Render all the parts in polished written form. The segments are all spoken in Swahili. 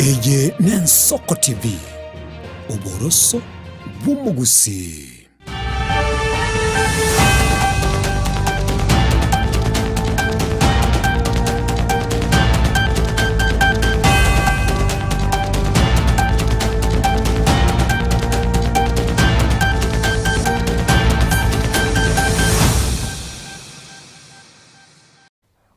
Eye Nensoko TV, Oboroso Bumugusi.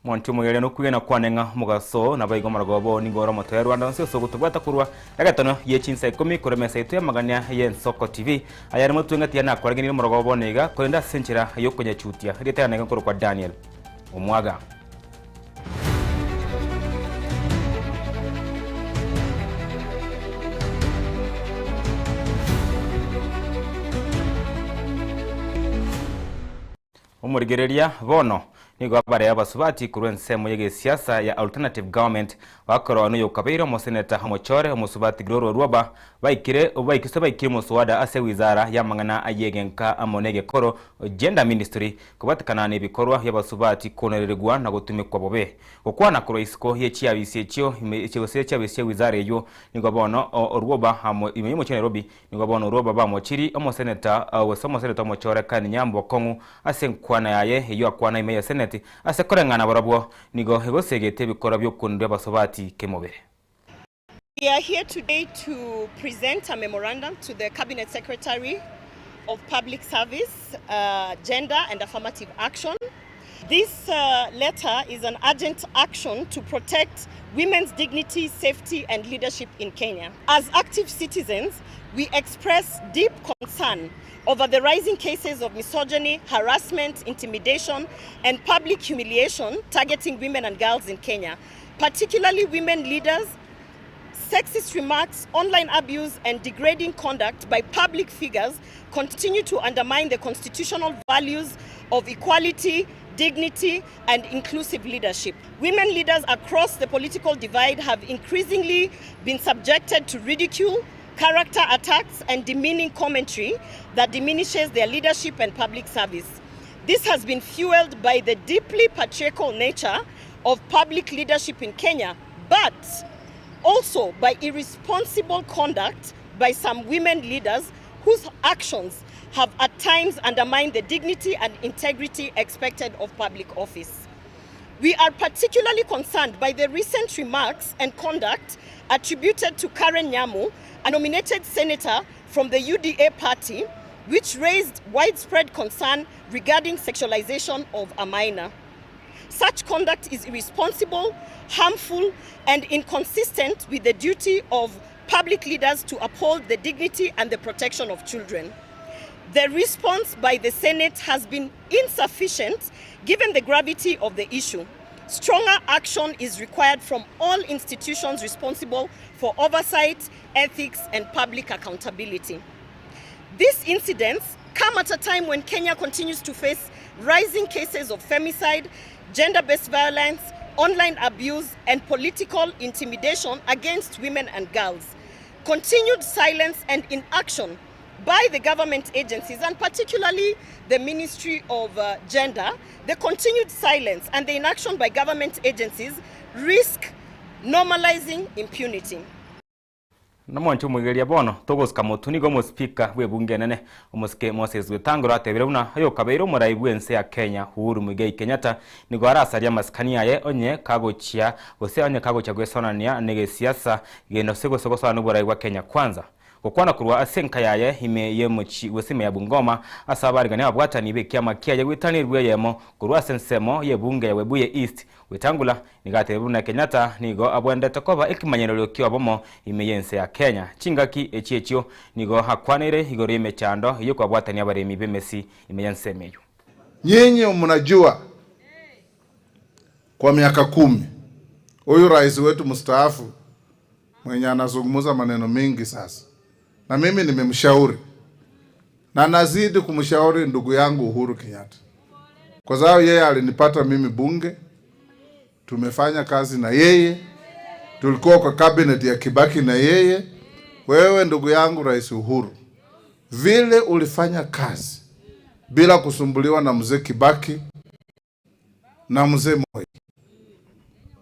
Mwantumu yele no kuyena kwanenga mugaso na bayigo maragobo ningora moto ya Rwanda nsi so gutubata kurwa yagatano yechinsa 10 kuremesa itu ya maganya ye Nsoko TV ayari mutungati yana kwaragini maragobo nega kurenda senchira yo kunya chutia rita yanega kwa Daniel Omwaga. Umurigereria bono nigo abare abasubati kurense muyege siasa ya alternative government wakoro no yokabeiro mo senator Hamochore umusubati Gloro Rwaba baikire muswada ase wizara ya mangana ayegenka amonege koro gender ministry kubatakana ne bikorwa y'abasubati konererwa na gutumikwa bobe okwana koro isiko ye chiabisi cyo icyose cyabisi wizara yo nigo bono Rwaba hamo imenye mu Nairobi nigo bono Rwaba bamochiri omo senator wesomo senator Hamochore kan nyambo kongu ase nkwana yaye yo akwana imeya asekorengana barabwo nigo hegosegete bikora byo kundwa basobati kemobe. We are here today to present a memorandum to the Cabinet Secretary of Public Service, Gender and Affirmative Action. This letter is an urgent action to protect women's dignity, safety and leadership in Kenya. As active citizens, we express deep concern over the rising cases of misogyny, harassment, intimidation, and public humiliation targeting women and girls in Kenya, particularly women leaders. Sexist remarks, online abuse, and degrading conduct by public figures continue to undermine the constitutional values of equality, dignity, and inclusive leadership. Women leaders across the political divide have increasingly been subjected to ridicule, character attacks, and demeaning commentary that diminishes their leadership and public service. This has been fueled by the deeply patriarchal nature of public leadership in Kenya, but also by irresponsible conduct by some women leaders whose actions have at times undermined the dignity and integrity expected of public office. We are particularly concerned by the recent remarks and conduct attributed to Karen Nyamu, a nominated senator from the UDA party, which raised widespread concern regarding sexualization of a minor. Such conduct is irresponsible, harmful, and inconsistent with the duty of public leaders to uphold the dignity and the protection of children. The response by the Senate has been insufficient given the gravity of the issue. Stronger action is required from all institutions responsible for oversight, ethics, and public accountability. These incidents come at a time when Kenya continues to face rising cases of femicide, gender-based violence, online abuse, and political intimidation against women and girls. Continued silence and inaction by the government agencies, and particularly the Ministry of Gender, the continued silence and the inaction by government agencies risk normalizing impunity. Namoncho mugeria bono togos kamotuni gomo speaker we bunge nene umuske Moses Wetang'ula atebera una ayo kabeiro murai bwense ya Kenya Uhuru Muigai Kenyatta nigo arasaria maskania ye onye kagochia gose onye kagochia gwesonania nege siasa geno sego nuburai wa Kenya kwanza kokwana kurwa asenka yaye hime ye muchi wesime ya Bungoma asabari gane abwatani be kiama kiaye gwitanirwe yemo kurwa sensemo ye bunge ya Webuye East Wetang'ula nigatebuna Kenyatta nigo abwende takoba ikimanyerero kyo bomo imeyense ya Kenya chingaki echiechio nigo hakwanire igori mechando yo kwabwatani abaremi bemesi imeyense meyo. Nyinyi mnajua kwa miaka 10 huyu rais wetu mstaafu mwenye anazungumza maneno mengi sasa, na mimi nimemshauri na nazidi kumshauri ndugu yangu Uhuru Kenyatta, kwa sababu yeye alinipata mimi bunge, tumefanya kazi na yeye, tulikuwa kwa cabinet ya Kibaki na yeye. Wewe ndugu yangu Rais Uhuru, vile ulifanya kazi bila kusumbuliwa na mzee Kibaki na mzee Moi,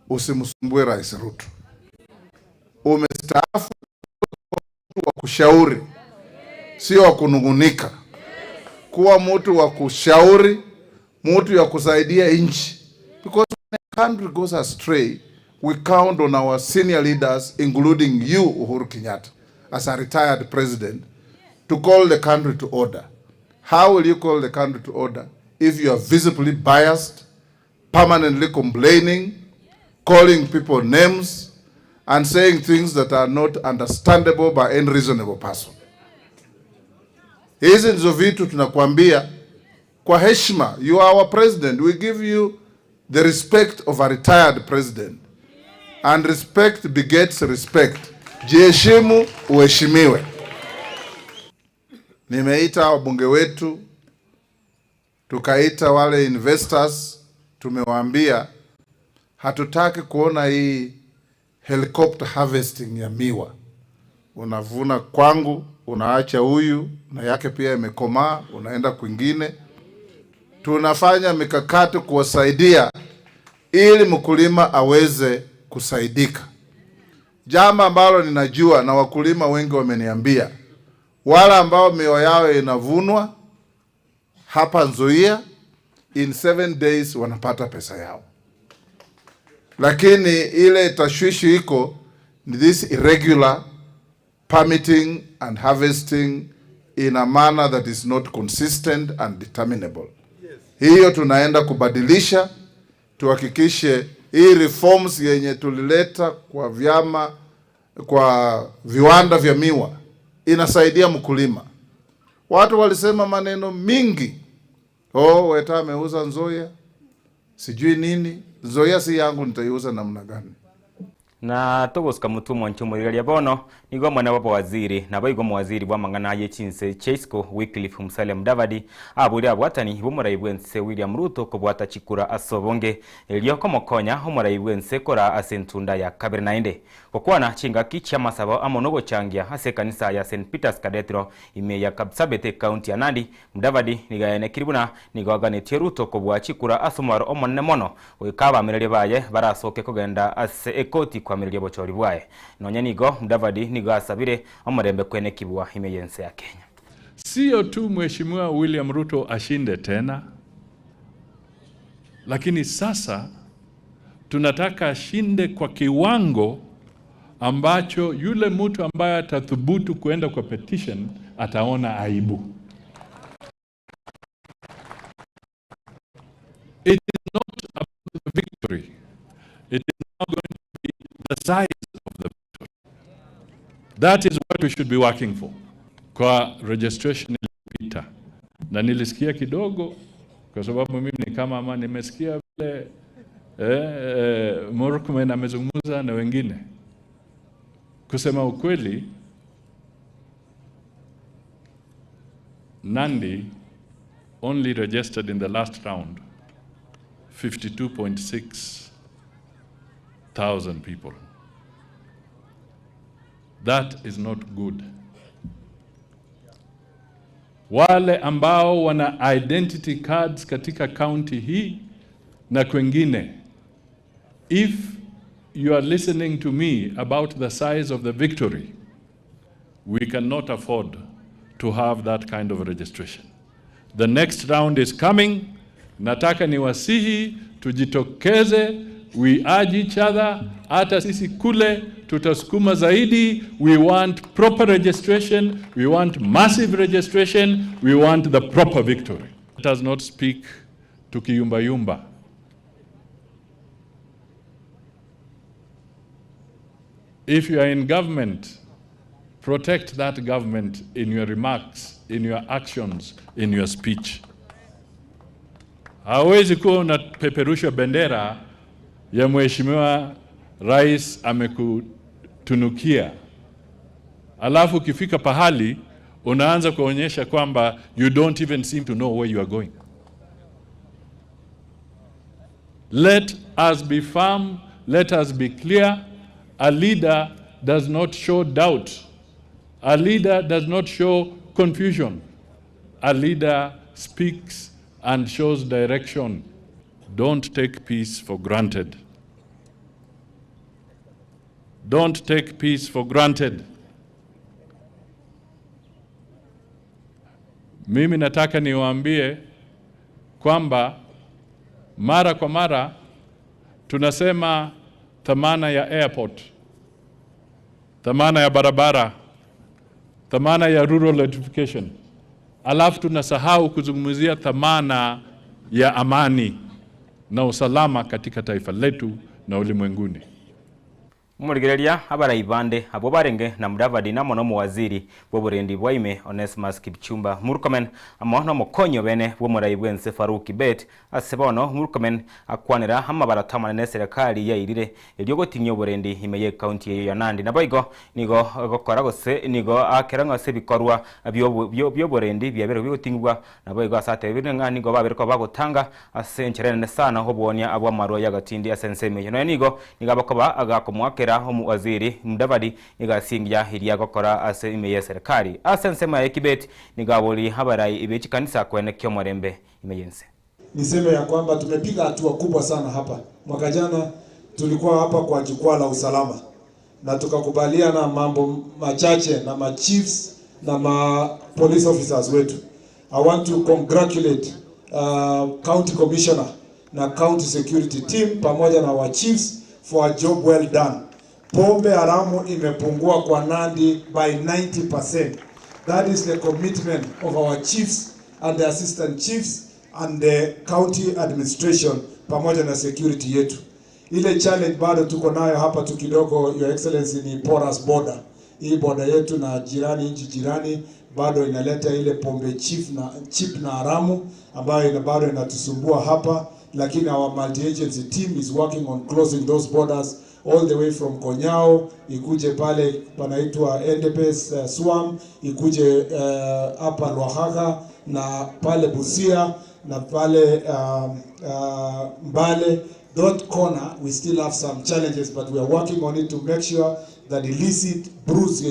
usimsumbue Rais Ruto. Umestaafu wa kushauri, sio wa kunungunika. Kuwa mtu wa kushauri, mtu ya kusaidia nchi. Because when a country goes astray, we count on our senior leaders, including you, Uhuru Kenyatta, as a retired president, to call the country to order. How will you call the country to order if you are visibly biased, permanently complaining, calling people names, and saying things that are not understandable by any reasonable person? Hizi ndizo vitu tunakuambia kwa heshima. You are our president. We give you the respect of a retired president. And respect begets respect. Jiheshimu, uheshimiwe. Nimeita wabunge wetu, tukaita wale investors, tumewaambia hatutaki kuona hii helicopter harvesting ya miwa. Unavuna kwangu, unaacha huyu na yake pia imekomaa, unaenda kwingine. Tunafanya mikakati kuwasaidia ili mkulima aweze kusaidika. Jambo ambalo ninajua na wakulima wengi wameniambia, wala ambao miwa yao inavunwa hapa Nzoia, in 7 days wanapata pesa yao. Lakini ile tashwishi iko ni this irregular permitting and harvesting in a manner that is not consistent and determinable. Hiyo tunaenda kubadilisha, tuhakikishe hii reforms yenye tulileta kwa vyama, kwa viwanda vya miwa inasaidia mkulima. Watu walisema maneno mingi. Weta ameuza Nzoia, sijui nini. Nzoia si yangu, nitaiuza namna gani? Na togosika mutu mwancho murigaria bono nigo mwana baba waziri na baigo mwaziri bwa mangana ye chinse Chesco Wycliffe Musalia Mudavadi aburi abwatani bumurai bwense William Ruto kubwata chikura asobonge elio komokonya umurai bwense kora asentunda ya kabiri nainde kokwana chingaki cha masabo amonogo changia ase kanisa ya St Peter's Cathedral ime ya Kapsabet county ya Nandi. Mudavadi nigayene kiribuna nigoganetie Ruto kubwa chikura asomaro omonne mono wikaba merere baye barasoke kugenda ase ekoti kwa miliya bochori bwae nonya nigo Mudavadi nigo asabire omurembe kwene kibwa imeyense ya Kenya. Sio tu Mheshimiwa William Ruto ashinde tena, lakini sasa tunataka ashinde kwa kiwango ambacho yule mtu ambaye atathubutu kuenda kwa petition ataona aibu. It is not about the victory. It is not going to be the size of the victory. That is what we should be working for. Kwa registration ilipita na nilisikia kidogo, kwa sababu mimi ni kama ama nimesikia vile Murkomen amezungumza na wengine. Kusema ukweli, Nandi only registered in the last round 52,600 people. That is not good. Wale ambao wana identity cards katika county hii na kwengine, if you are listening to me about the size of the victory, we cannot afford to have that kind of registration. The next round is coming. Nataka niwasihi tujitokeze, we urge each other, hata sisi kule tutasukuma zaidi. We want proper registration, we want massive registration, we want the proper victory. Let us not speak tukiyumba. If you are in government, protect that government in your remarks, in your actions, in your speech. Hawezi kuwa unapeperusha bendera ya Mheshimiwa Rais amekutunukia, alafu ukifika pahali unaanza kuonyesha kwamba you don't even seem to know where you are going. Let us be firm, let us be clear. A leader does not show doubt. A leader does not show confusion. A leader speaks and shows direction. Don't take peace for granted. Don't take peace for granted. Mimi nataka niwaambie kwamba mara kwa mara tunasema thamana ya airport, thamana ya barabara, thamana ya rural electrification. Alafu tunasahau kuzungumzia thamana ya amani na usalama katika taifa letu na ulimwenguni. Murigereria abaraibande abo barenge na Mudavadi namo no muwaziri bw'oburendi bwaime Onesmus Kipchumba Murkomen amo no mukonyo bene bw'omurayibwense Farouk Kibet asebono Murkomen akwanira amabaratamana ne serikali yairire elyo gotinya oburendi imeye county ya Nandi naboigo nigo gokora gose nigo akeranga se bikorwa byoburendi byabere byotingwa naboigo asate birenga nigo babereko bagotanga asencherene sana hobwonya abo amaro yagatindi asenseme no nigo nigabakoba agakomwakera waziri Mudavadi nigasingia hiria gokora ase imeye serikali asensema ya Kibet nigaboli habarai ibechi kanisa kwene kyomorembe imeyense. Niseme ya kwamba tumepiga hatua kubwa sana hapa. Mwaka jana tulikuwa hapa kwa jukwaa la usalama na tukakubaliana mambo machache na ma chiefs na ma police officers wetu. I want to congratulate county commissioner na county security team pamoja na wa chiefs for a job well done. Pombe haramu imepungua kwa Nandi by 90%. That is the commitment of our chiefs and the assistant chiefs and the county administration pamoja na security yetu. Ile challenge bado tuko nayo hapa tu kidogo, Your Excellency, ni porous border. Hii border yetu na jirani, nchi jirani bado inaleta ile pombe chip na haramu ambayo bado inatusumbua hapa, lakini our multi-agency team is working on closing those borders all the way from Konyao, ikuje pale panaitwa Endebess Swam, ikuje hapa Lwahaga na pale Busia na pale Mbale. That corner we still have some challenges, but we are working on it to make sure that illicit brews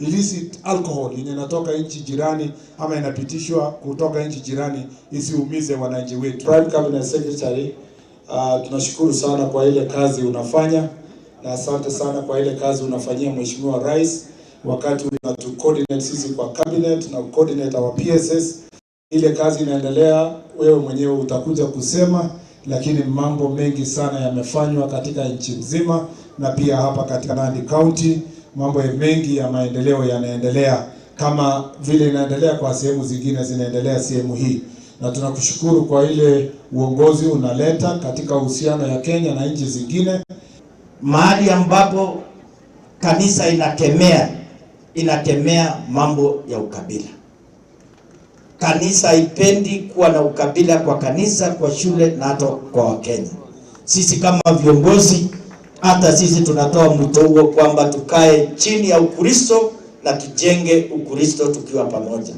illicit alcohol yenye natoka nchi jirani ama inapitishwa kutoka nchi jirani isiumize wananchi wetu. Prime Cabinet Secretary, tunashukuru sana kwa ile kazi unafanya na asante sana kwa ile kazi unafanyia Mheshimiwa Rais wakati unatu coordinate sisi kwa cabinet na coordinate our PSS. Ile kazi inaendelea, wewe mwenyewe utakuja kusema, lakini mambo mengi sana yamefanywa katika nchi nzima na pia hapa katika Nandi County. Mambo mengi ya maendeleo yanaendelea kama vile inaendelea kwa sehemu zingine zinaendelea sehemu hii, na tunakushukuru kwa ile uongozi unaleta katika uhusiano ya Kenya na nchi zingine. Mahali ambapo kanisa inakemea mambo ya ukabila. Kanisa haipendi kuwa na ukabila kwa kanisa, kwa shule na hata kwa Wakenya. Sisi kama viongozi, hata sisi tunatoa mwito huo kwamba tukae chini ya Ukristo na tujenge Ukristo tukiwa pamoja.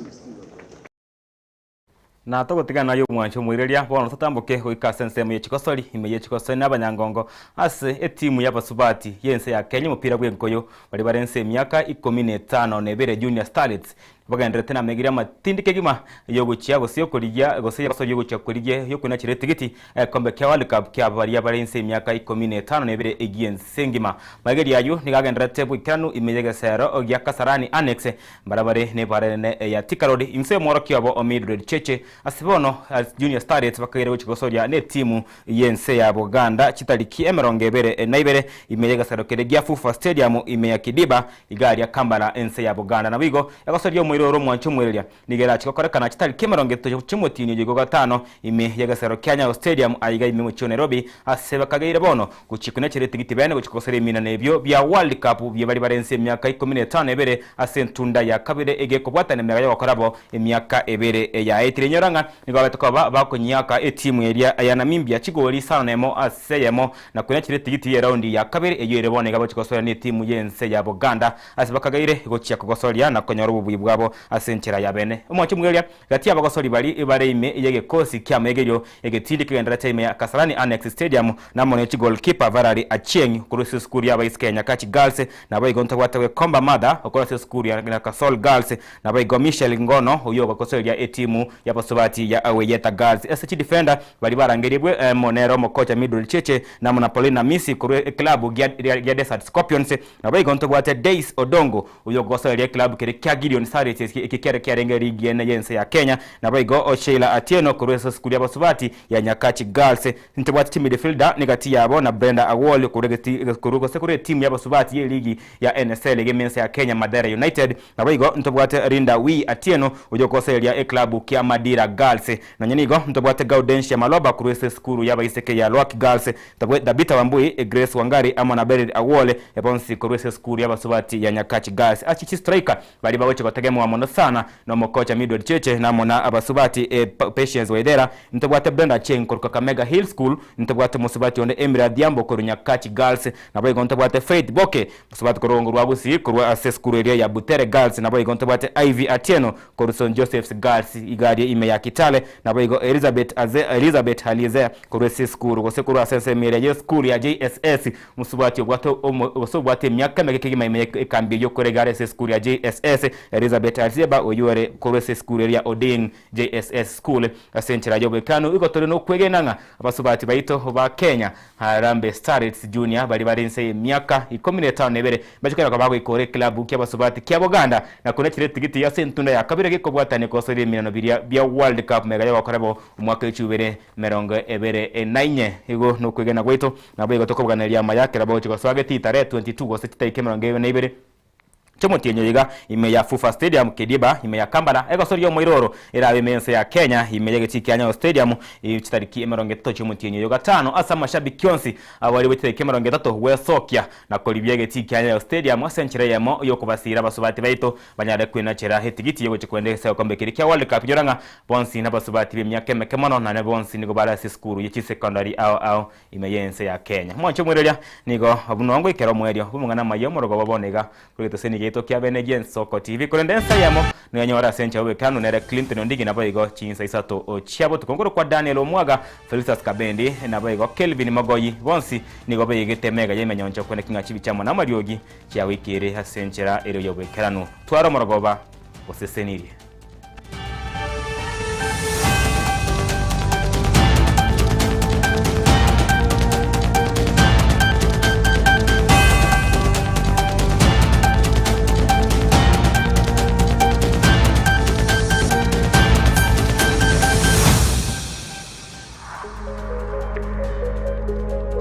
Na togotigana yo mwancho mwireria bono tutambuke goika sensemo ye Chikosori imeye Chikosori n'abanyangongo ase etimu y'abasubati yense ya Kenya mupira gw'enkoyo bari barense emyaka 15 nebere Junior Starlets bagendere tena megira matindike gima yo gucia gosio kurigia gosio gosio yo gucia kurigia yo kuna chiretigiti kombe kya World Cup kya bari barense emyaka 15 nebere egien sengima mageri yayo nigagendere tebu ikanu imeye sero ogya Kasarani Annex barabare ne barene ya Thika Road imse moro kyabo Omidred Cheche asibono Junior Starlets bakagere guchikosoria ne timu yense ya Buganda chitariki emerongebere naibere imeye sero keregia Fufa Stadium imeya Kidiba igari ya Kambala ense ya Buganda na bigo yagosoria mwiroro mwancho mwireria nigera chikokorekana chitariki emerongeto chimotini yigo gatano ime yagasero Kenya Stadium aiga ime mu Nairobi aseba kagere bono guchikune chiretigiti bene guchikosore mina nebyo bya World Cup bye bari barense emyaka 15 ebere asentunda ya kabire ege kubwatana emyaka yo korabo emyaka ebere ya etirenyoranga nigo batoka bakonyaka etimu ya Namibia chigori sanemo aseyemo na kunya chiretigiti ya raundi ya kabire eyo erebone gabo chikosore ni timu yense ya Buganda aseba kagere gochia kugosoria na konyoro bubuyi bwabo nabo asenchera yabene omwacho mwelia gati abagosori bali bare ime yege kosi kya megeyo egetindi kigendera time ya Kasarani Annex Stadium namone chi goalkeeper Varari Achieng kurusi school ya Bais Kenya Kachi Girls nabo igonta watawe Komba Mother okurusi school ya Kasol Girls nabo igo Michelle Ngono uyo gakosori ya etimu ya Basubati ya Aweyeta Girls SC defender bali barangeribwe Monero mokocha Middle Cheche na Monapolina Misi kuru club ya Desert Scorpions nabo igonta wate Days Odongo uyo gosori ya club kere kya Gideon Sarits ikikere kya rengeri giene yense ya Kenya nabo igo Ocheila Atieno kurusi school ya Basubati ya Nyakachi Girls ntibwati team midfielder negati yabo na Brenda Awol kurugo sekure team ya Basubati ye ligi ya NSL gemense ya Kenya Madera United nabo igo ntibwati Rinda Wi Atieno uyo gosori ya club kya Madira Girls na nyenigo ntibwati Gaudensia Maloba kurusi school ya Baiseke ya Lock Girls tabwe Dabita Wambui Grace Wangari ama na Berid Awole ya bonsi kurusi school ya Basubati ya Nyakachi Girls achichi striker bali bawoche kotegemo wa mono sana na mokocha Middle Cheche na mona Abasubati Patience Waidera ntibwati Brenda Cheng kuruka Kamega Hill School ntibwati Musubati onde Emira Diambo kuru Nyakachi Girls nabo igonta bwate Faith Boke Musubati kurongo rwabusi kuru assess kuru area ya Butere Girls nabo igonta bwate Ivy Atieno kuru St Joseph's Girls igadi ime ya Kitale nabo igo Elizabeth Halize kuru assess kuru gose kuru assess area ya school ya JSS Musubati obwate myaka megeke ime kambi yo kure gare assess kuru ya JSS Elizabeth Halize oyore kuru assess kuru ya Odin JSS school asenchera yobe kanu iko tole no kwegenanga Abasubati baito ba Kenya Harambee Starlets Junior bali barinse myaka 15 nebere bachikera kwa bago ikore club kya Basubati kya Buganda na kuna chire tigiti ya sentunda ya kabira giko bwatane ko sori mirano bya World Cup mega yo bakorebo umwaka w'icubere 2024 igo no kwegena gweto nabo igo tokobwanira mayake rabo chiko swageti tare 22 gose titaike 2024 Chomo tienyo yiga ime ya Fufa Stadium Kediba ime ya Kambala ego sori yo moiroro era imense ya Kenya ime yege Chikianya Stadium chitariki emeronge to chomo tienyo yoga 5 asa mashabiki kyonsi awali wete emeronge 3 we Sokia na kolibyege Chikianya Stadium asenchire yamo yo kubasira Basubati baito banyare kwina chera hetigiti yego chikwendesa kombe kirikya World Cup yoranga bonsi na Basubati bimyake mekemono na bonsi nigo bara siskuru yichi secondary ao ime yense ya Kenya mwancho mwerelia nigo abunongo ikero mwerio bumungana mayo morogo babonega kuleto seni to kya bene Soko TV kulendensa yamo nyanyora sencha we kanu nere Clinton ndigi nabo igo chinsa isato ochiabo tukongoro kwa Daniel Omwaga Felicitas Kabendi nabo igo Kelvin Magoyi bonsi nigo bayigete mega yemenyoncho kwene kinga chibi chamo na mariogi kya wikire hasenchera ero yobe keranu twaro morogoba osesenirie